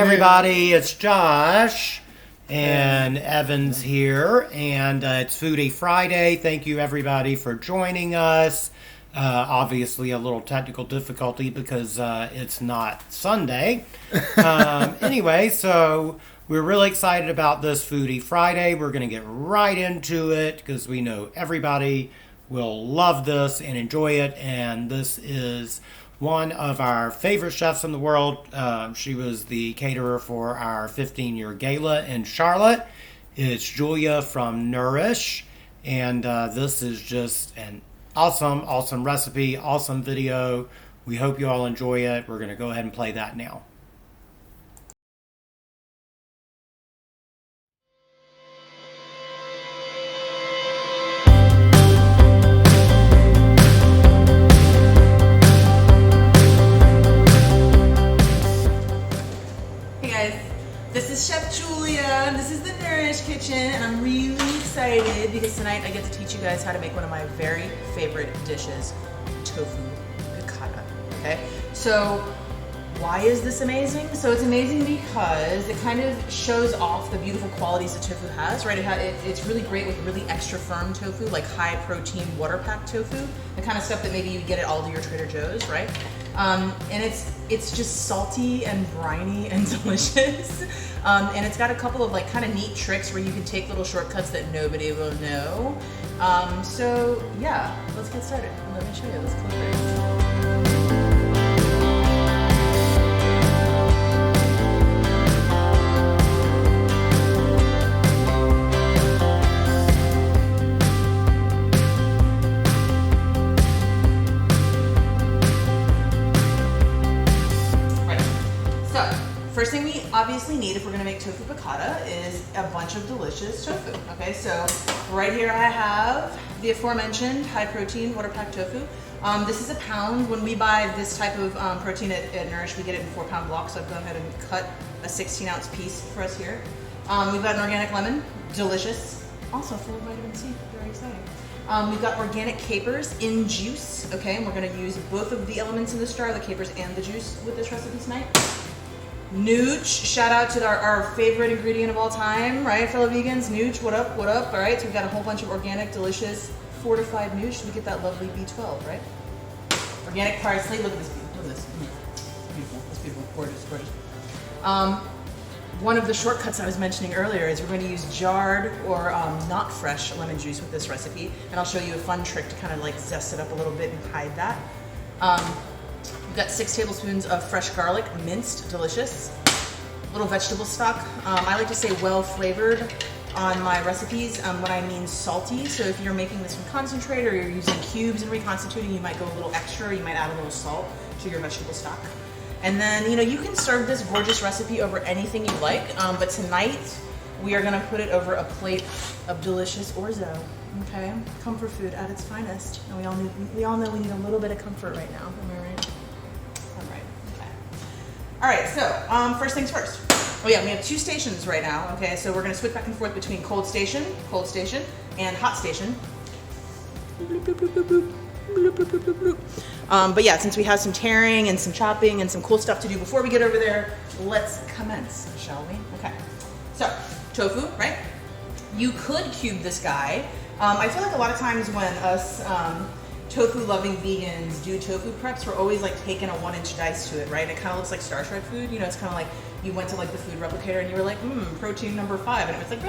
everybody, it's Josh and Evan's here, and it's Foodie Friday. Thank you everybody for joining us. Obviously a little technical difficulty because it's not Sunday. Anyway, so we're really excited about this Foodie Friday. We're going to get right into it because we know everybody will love this and enjoy it, and this is one of our favorite chefs in the world. She was the caterer for our 15-year gala in Charlotte. It's Julia from Nourish, and this is just an awesome recipe, awesome video. We hope you all enjoy it. We're going to go ahead and play that now. This is Chef Julia, this is the Nourish Kitchen, and I'm really excited because tonight I get to teach you guys how to make one of my very favorite dishes, tofu piccata, okay? So, why is this amazing? So it's amazing because it kind of shows off the beautiful qualities that tofu has, right? It's really great with really extra firm tofu, like high protein water packed tofu, the kind of stuff that maybe you get at Aldi or Trader Joe's, right? And it's just salty and briny and delicious. And it's got a couple of like kind of neat tricks where you can take little shortcuts that nobody will know. So yeah, let's get started. Let me show you. Let's click right. First thing we obviously need if we're gonna make tofu piccata is a bunch of delicious tofu. Okay, so right here I have the aforementioned high protein water packed tofu. This is a pound. When we buy this type of protein at Nourish, we get it in 4-pound blocks. So I've gone ahead and cut a 16-ounce piece for us here. We've got an organic lemon, delicious. Also full of vitamin C, very exciting. We've got organic capers in juice, okay, and we're gonna use both of the elements in this jar, the capers and the juice, with this recipe tonight. Nooch, shout out to our favorite ingredient of all time, right, fellow vegans? Nooch, what up, all right? So we've got a whole bunch of organic, delicious, fortified nooch, so we get that lovely B12, right? Organic parsley, look at this, beautiful, it's beautiful, gorgeous. One of the shortcuts I was mentioning earlier is we're going to use jarred or not fresh lemon juice with this recipe, and I'll show you a fun trick to kind of like zest it up a little bit and hide that. We've got 6 tablespoons of fresh garlic, minced, delicious. Little vegetable stock. I like to say well flavored on my recipes when I mean salty. So if you're making this from concentrate or you're using cubes and reconstituting, you might go a little extra, you might add a little salt to your vegetable stock. And then, you know, you can serve this gorgeous recipe over anything you like, but tonight we are gonna put it over a plate of delicious orzo. Okay, comfort food at its finest. And we all know we need a little bit of comfort right now, am I right? All right, so first things first. Oh yeah, we have 2 stations right now, okay? So we're gonna switch back and forth between cold station, and hot station. But yeah, since we have some tearing and some chopping and some cool stuff to do before we get over there, let's commence, shall we? Okay, so tofu, right? You could cube this guy. I feel like a lot of times when us tofu-loving vegans do tofu preps, we're always like taking a 1-inch dice to it, right? It kind of looks like Star Trek food. You know, it's kind of like you went to like the food replicator and you were like, protein number 5, and it was like,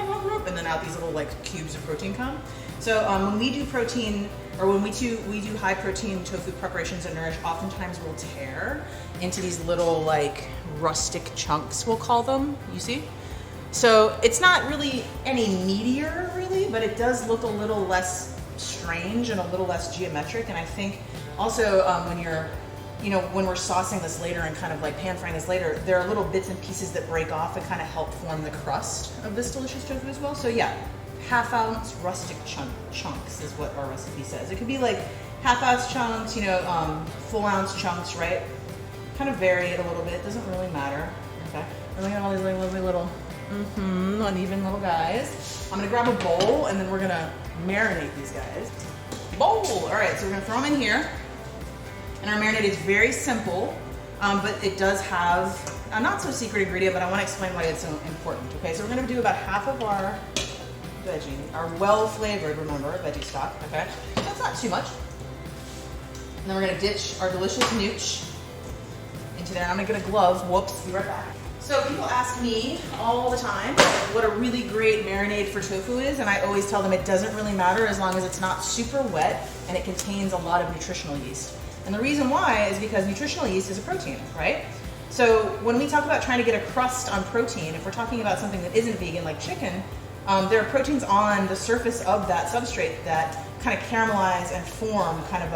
and then out these little like cubes of protein come. So when we do protein, or when we do high protein tofu preparations at Nourish, oftentimes we'll tear into these little like rustic chunks, we'll call them, you see? So it's not really any meatier really, but it does look a little less strange and a little less geometric. And I think also when we're saucing this later and kind of like pan frying this later, there are little bits and pieces that break off and kind of help form the crust of this delicious tofu as well. So yeah, 1/2-ounce rustic chunks is what our recipe says. It could be like 1/2-ounce chunks, full ounce chunks, right? Kind of vary it a little bit, it doesn't really matter. Okay, and we have all these like lovely little uneven little guys. I'm gonna grab a bowl and then we're gonna marinate these guys. Bowl! All right, so we're gonna throw them in here. And our marinade is very simple. but it does have a not so secret ingredient, but I want to explain why it's so important. Okay, so we're going to do about half of our veggie, our well-flavored, remember, veggie stock, okay? That's not too much. And then we're going to ditch our delicious nooch into there. I'm going to get a glove. Whoops, be right back. So people ask me all the time what a really great marinade for tofu is, and I always tell them it doesn't really matter as long as it's not super wet and it contains a lot of nutritional yeast. And the reason why is because nutritional yeast is a protein, right? So when we talk about trying to get a crust on protein, if we're talking about something that isn't vegan like chicken, there are proteins on the surface of that substrate that kind of caramelize and form kind of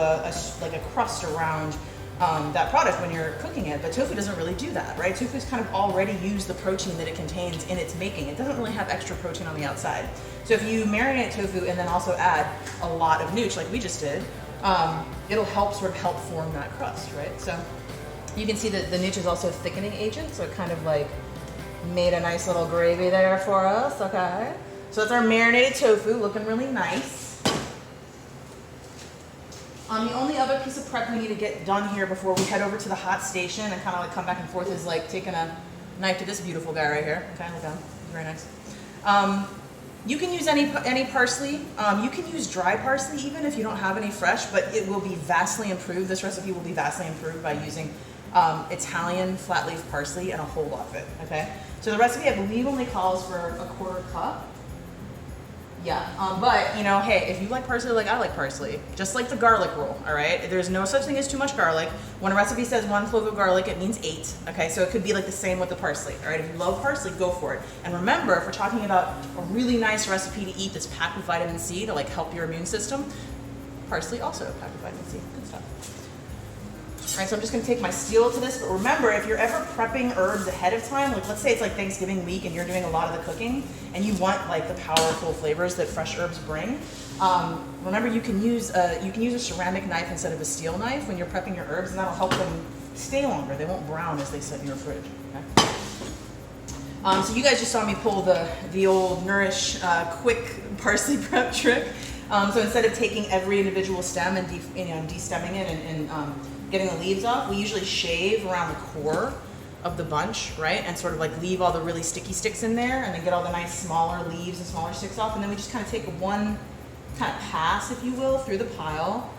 like a crust around that product when you're cooking it, but tofu doesn't really do that, right? Tofu's kind of already used the protein that it contains in its making. It doesn't really have extra protein on the outside. So if you marinate tofu and then also add a lot of nooch like we just did, it'll help form that crust, right? So you can see that the nooch is also a thickening agent, so it kind of like made a nice little gravy there for us, okay? So that's our marinated tofu, looking really nice. The only other piece of prep we need to get done here before we head over to the hot station and kind of like come back and forth is like taking a knife to this beautiful guy right here. Okay, look down. Very nice. You can use any parsley. You can use dry parsley even if you don't have any fresh, but it will be vastly improved. This recipe will be vastly improved by using Italian flat leaf parsley and a whole lot of it. Okay. So the recipe I believe only calls for a 1/4 cup. Yeah, but you know, hey, if you like parsley like I like parsley, just like the garlic rule, all right? There's no such thing as too much garlic. When a recipe says 1 clove of garlic, it means 8, okay? So it could be like the same with the parsley, all right? If you love parsley, go for it. And remember, if we're talking about a really nice recipe to eat that's packed with vitamin C to like help your immune system, parsley also packed with vitamin C, good stuff. All right, so I'm just gonna take my steel to this, but remember, if you're ever prepping herbs ahead of time, like let's say it's like Thanksgiving week and you're doing a lot of the cooking and you want like the powerful flavors that fresh herbs bring, remember you can use a ceramic knife instead of a steel knife when you're prepping your herbs, and that'll help them stay longer. They won't brown as they sit in your fridge, okay? So you guys just saw me pull the old Nourish quick parsley prep trick. So instead of taking every individual stem and de-stemming it and getting the leaves off, we usually shave around the core of the bunch, right? And sort of like leave all the really sticky sticks in there and then get all the nice smaller leaves and smaller sticks off. And then we just kind of take one kind of pass, if you will, through the pile,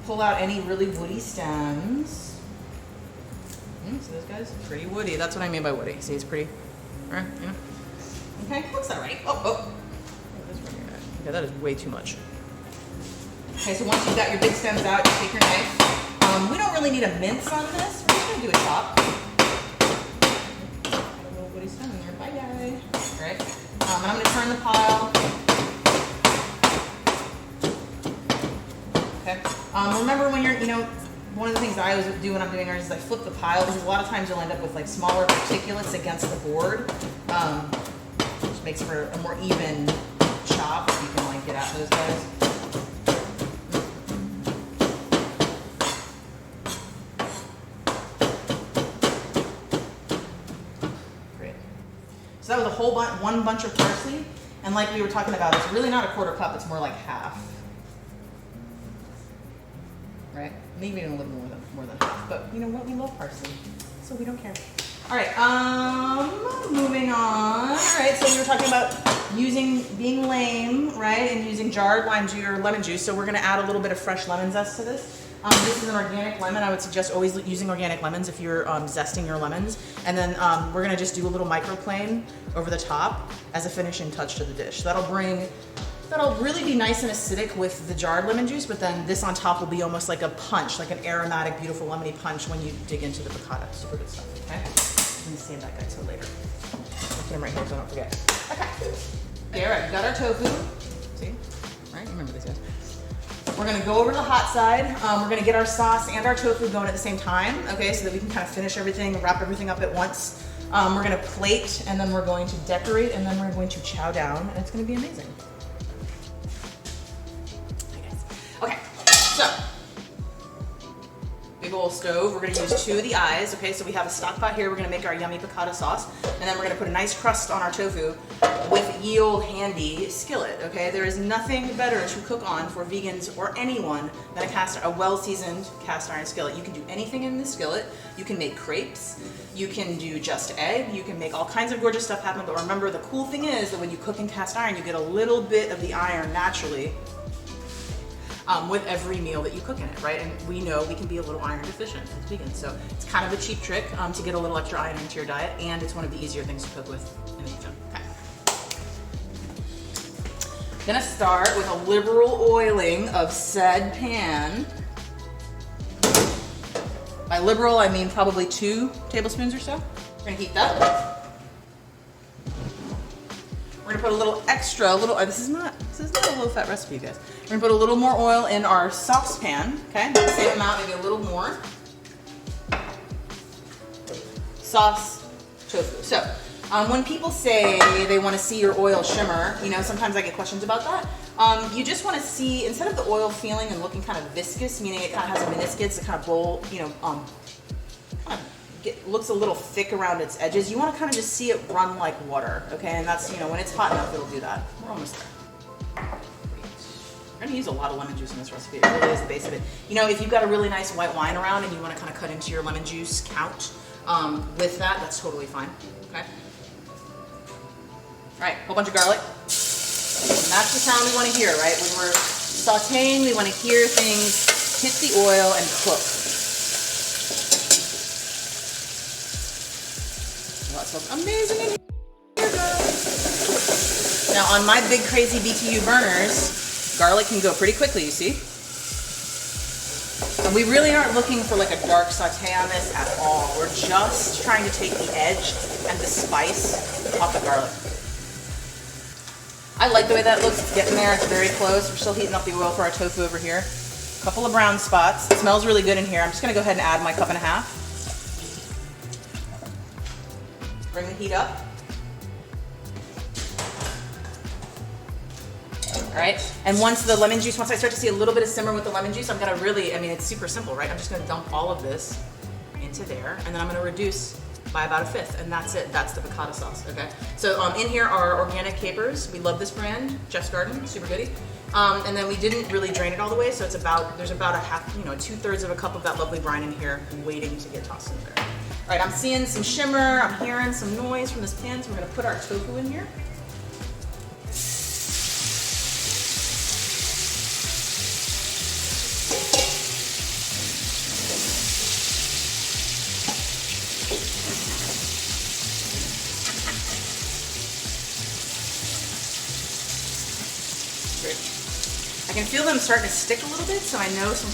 pull out any really woody stems. So this guy's pretty woody. That's what I mean by woody. See, it's pretty, right? Yeah. Okay, looks that right. Oh. Okay, that is way too much. Okay, so once you've got your big stems out, you take your knife. We don't really need a mince on this. We're just gonna do a chop. Got a little woody stem in there. Bye, guy. All right. And I'm gonna turn the pile. Okay. Remember when you're, one of the things I always do when I'm doing ours is I flip the pile, because a lot of times you'll end up with like smaller particulates against the board, which makes for a more even chop if you can like get at those guys. So that was a whole one bunch of parsley, and like we were talking about, it's really not a 1/4 cup, it's more like half. Right? Maybe even a little more than half, but you know what? We love parsley, so we don't care. All right, moving on. All right, so we were talking about being lame, right, and using jarred lime juice or lemon juice. So we're gonna add a little bit of fresh lemon zest to this. This is an organic lemon. I would suggest always using organic lemons if you're zesting your lemons. And then we're gonna just do a little microplane over the top as a finishing touch to the dish. That'll really be nice and acidic with the jarred lemon juice, but then this on top will be almost like a punch, like an aromatic, beautiful lemony punch when you dig into the piccata. Super good stuff, okay? I'm gonna save that guy till later. I'll put him right here so I don't forget. Okay. Okay, all right, we got our tofu. See, right, you remember these guys. We're gonna go over to the hot side. We're gonna get our sauce and our tofu going at the same time, okay, so that we can kind of finish everything, wrap everything up at once. We're gonna plate, and then we're going to decorate, and then we're going to chow down, and it's gonna be amazing. Okay, so big old stove. We're gonna use 2 of the eyes, okay? So we have a stock pot here. We're gonna make our yummy piccata sauce, and then we're gonna put a nice crust on our tofu with ye old handy skillet, okay? There is nothing better to cook on for vegans or anyone than a well-seasoned cast iron skillet. You can do anything in this skillet. You can make crepes, you can do just egg, you can make all kinds of gorgeous stuff happen, but remember the cool thing is that when you cook in cast iron, you get a little bit of the iron naturally with every meal that you cook in it, right? And we know we can be a little iron deficient as vegans, so it's kind of a cheap trick to get a little extra iron into your diet, and it's one of the easier things to cook with in the kitchen. Okay. Gonna start with a liberal oiling of said pan. By liberal, I mean probably 2 tablespoons or so. We're gonna heat that. We're gonna put a little extra, this is not a low-fat recipe, guys. We're gonna put a little more oil in our saucepan, okay? Not the same amount, maybe a little more. Sauce tofu. So, when people say they want to see your oil shimmer, you know, sometimes I get questions about that. You just want to see, instead of the oil feeling and looking kind of viscous, meaning it kind of has a meniscus, it kind of bowl, you know, looks a little thick around its edges. You want to kind of just see it run like water, okay? And that's, you know, when it's hot enough, it'll do that. We're almost there. We're gonna use a lot of lemon juice in this recipe. It really is the base of it. You know, if you've got a really nice white wine around and you want to kind of cut into your lemon juice count with that, that's totally fine, okay? All right, whole bunch of garlic. And that's the sound we want to hear, right? When we're sauteing, we want to hear things hit the oil and cook. Oh, that smells amazing in here, guys. Now, on my big crazy BTU burners, garlic can go pretty quickly, you see? And we really aren't looking for like a dark saute on this at all. We're just trying to take the edge and the spice off the garlic. I like the way that looks. It's getting there. It's very close. We're still heating up the oil for our tofu over here. A couple of brown spots. It smells really good in here. I'm just going to go ahead and add my 1.5 cups. Bring the heat up. All right. And once I start to see a little bit of simmer with the lemon juice, I'm going to really, it's super simple, right? I'm just going to dump all of this into there, and then I'm going to reduce by about 1/5, and that's it. That's the piccata sauce, okay? So in here are organic capers. We love this brand, Jeff's Garden, super goody. And then we didn't really drain it all the way, so there's about a half, 2/3 of a cup of that lovely brine in here waiting to get tossed in there. All right, I'm seeing some shimmer, I'm hearing some noise from this pan, so we're gonna put our tofu in here. I can feel them starting to stick a little bit, so I know some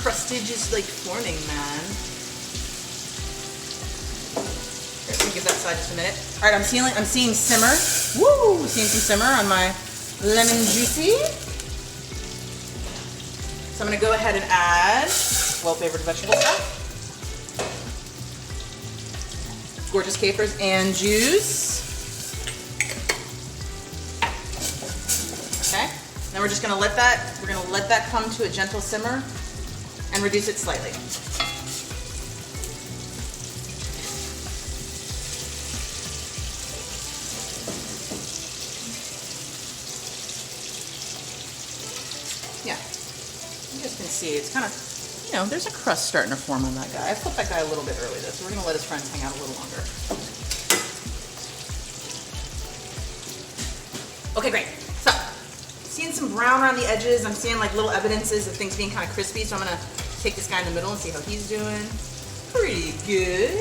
crustage is like forming, man. Here, let me give that side just a minute. All right, I'm seeing simmer. Woo! Seeing some simmer on my lemon juicy. So I'm gonna go ahead and add well-flavored vegetable stock, gorgeous capers and juice. Okay. Then we're just gonna let that come to a gentle simmer and reduce it slightly. Yeah, you guys can see it's kind of, there's a crust starting to form on that guy. I flipped that guy a little bit early though, so we're gonna let his friends hang out a little longer. Okay, great. So, seeing some brown around the edges. I'm seeing like little evidences of things being kind of crispy, so I'm gonna take this guy in the middle and see how he's doing. Pretty good.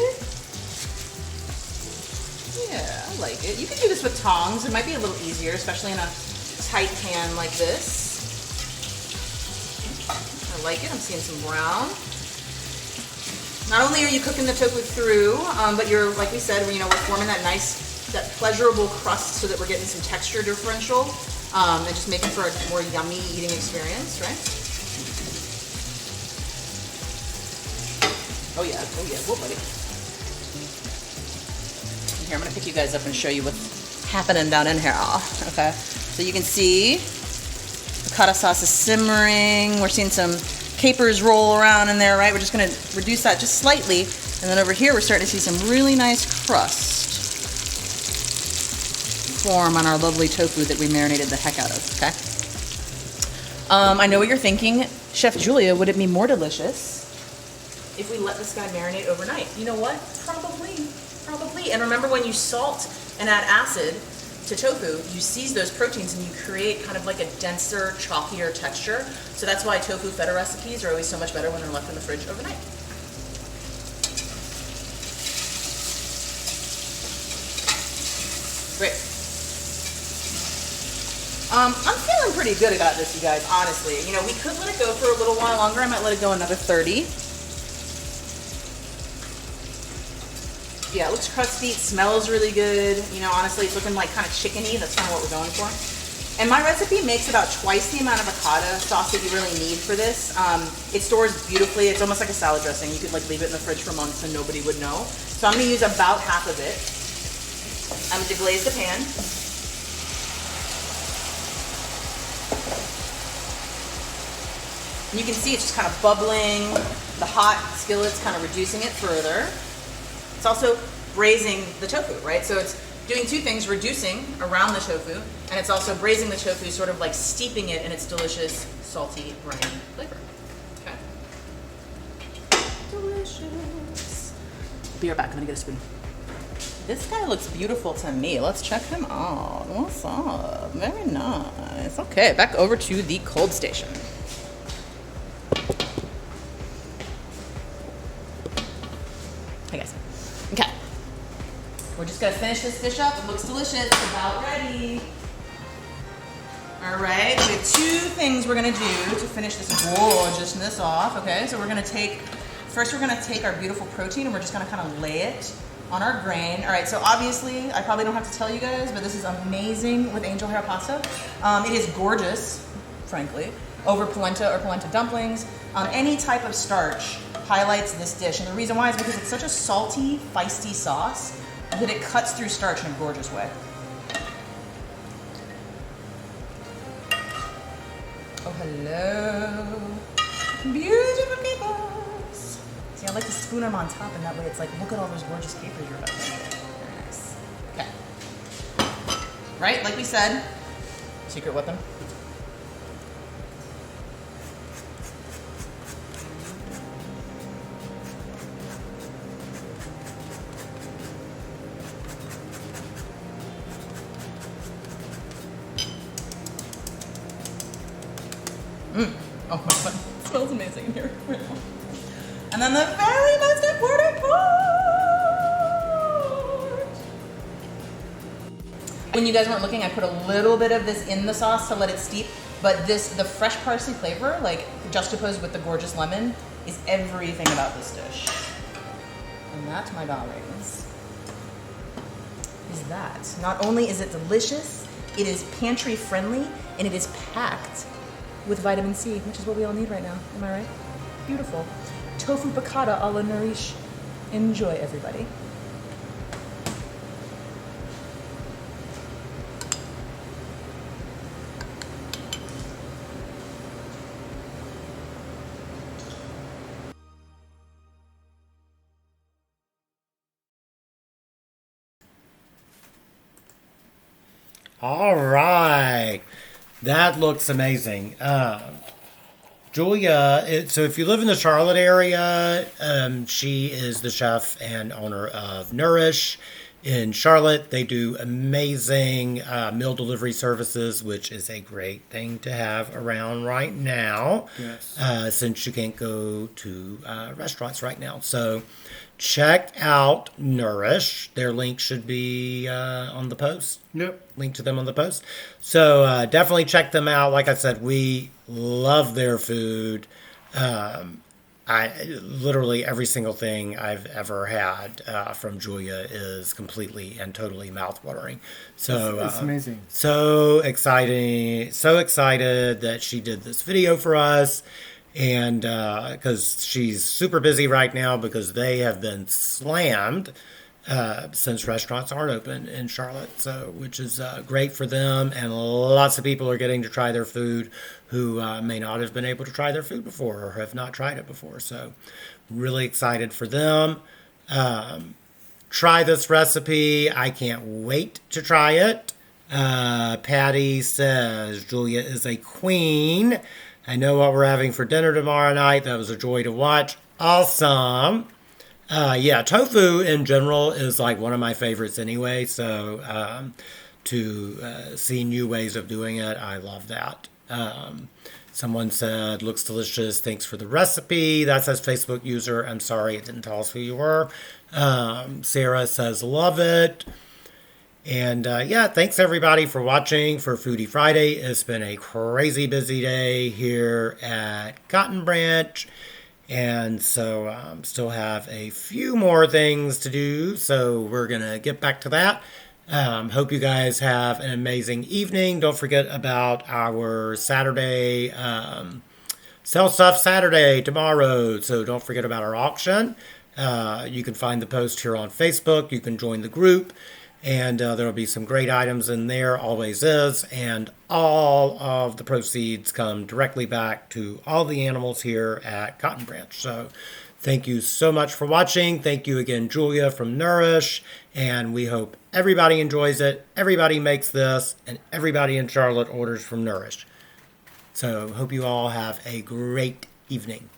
Yeah, I like it. You can do this with tongs. It might be a little easier, especially in a tight pan like this. I like it. I'm seeing some brown. Not only are you cooking the tofu through, but you're, like we said, we're forming that pleasurable crust so that we're getting some texture differential. And just making for a more yummy eating experience, right? Oh yeah, whoa buddy. Here, I'm gonna pick you guys up and show you what's happening down in here. Okay, so you can see the piccata sauce is simmering. We're seeing some capers roll around in there, right? We're just gonna reduce that just slightly. And then over here, we're starting to see some really nice crust form on our lovely tofu that we marinated the heck out of, okay? I know what you're thinking. Chef Julia, would it be more delicious if we let this guy marinate overnight? You know what? Probably. And remember, when you salt and add acid to tofu, you seize those proteins and you create kind of like a denser, chalkier texture. So that's why tofu feta recipes are always so much better when they're left in the fridge overnight. Great. I'm feeling pretty good about this, you guys, honestly. You know, we could let it go for a little while longer. I might let it go another 30. Yeah, it looks crusty, it smells really good. You know, honestly, it's looking like kind of chickeny. That's kind of what we're going for. And my recipe makes about twice the amount of avocado sauce that you really need for this. It stores beautifully. It's almost like a salad dressing. You could like leave it in the fridge for months and nobody would know. So I'm gonna use about half of it. I'm gonna deglaze the pan. And you can see it's just kind of bubbling. The hot skillet's kind of reducing it further. It's also braising the tofu, right? So it's doing two things, reducing around the tofu, and it's also braising the tofu, sort of like steeping it in its delicious, salty, briny flavor. Okay. Delicious. Be right back, I'm gonna get a spoon. This guy looks beautiful to me. Let's check him out. What's up? Very nice. Okay, back over to the cold station. Hi guys. Okay. We're just gonna finish this dish up. It looks delicious. It's about ready. All right, we have two things we're gonna do to finish this gorgeousness off. Okay, so we're gonna take our beautiful protein and we're just gonna kind of lay it on our grain. All right, so obviously, I probably don't have to tell you guys, but this is amazing with angel hair pasta. It is gorgeous, frankly, over polenta or polenta dumplings. Any type of starch highlights this dish, and the reason why is because it's such a salty, feisty sauce that it cuts through starch in a gorgeous way. Oh, hello. Beautiful capers. See, I like to spoon them on top, and that way it's like, look at all those gorgeous capers you're about to make. Very nice. Okay. Right, like we said, secret weapon. Oh my god, it smells amazing in here right now. And then the very most important part. When you guys weren't looking, I put a little bit of this in the sauce to let it steep, but the fresh parsley flavor, like juxtaposed with the gorgeous lemon, is everything about this dish. And that, my darlings, is that. Not only is it delicious, it is pantry friendly, and it is packed with vitamin C, which is what we all need right now. Am I right? Beautiful. Tofu piccata a la nourish. Enjoy, everybody. All right. That looks amazing. Julia, so if you live in the Charlotte area, she is the chef and owner of Nourish in Charlotte. They do amazing meal delivery services, which is a great thing to have around right now. Yes. Since you can't go to restaurants right now. So check out Nourish. Their link should be on the post. Yep. Link to them on the post. So definitely check them out. Like I said, we love their food. I literally every single thing I've ever had from Julia is completely and totally mouthwatering. So It's amazing. so exciting, so excited that she did this video for us. And because she's super busy right now because they have been slammed since restaurants aren't open in Charlotte, so which is great for them, and lots of people are getting to try their food who may not have been able to try their food before or have not tried it before. So, really excited for them. Try this recipe. I can't wait to try it. Patty says Julia is a queen. I know what we're having for dinner tomorrow night. That was a joy to watch. Awesome. Yeah, tofu in general is like one of my favorites anyway. So to see new ways of doing it, I love that. Someone said, looks delicious. Thanks for the recipe. That says Facebook user. I'm sorry it didn't tell us who you were. Sarah says, love it. And yeah, thanks everybody for watching for Foodie Friday. It's been a crazy busy day here at Cotton Branch. And so still have a few more things to do. So we're going to get back to that. Hope you guys have an amazing evening. Don't forget about our Saturday, Sell Stuff Saturday tomorrow. So don't forget about our auction. You can find the post here on Facebook. You can join the group. And there will be some great items in there, always is. And all of the proceeds come directly back to all the animals here at Cotton Branch. So thank you so much for watching. Thank you again, Julia from Nourish. And we hope everybody enjoys it, everybody makes this, and everybody in Charlotte orders from Nourish. So hope you all have a great evening.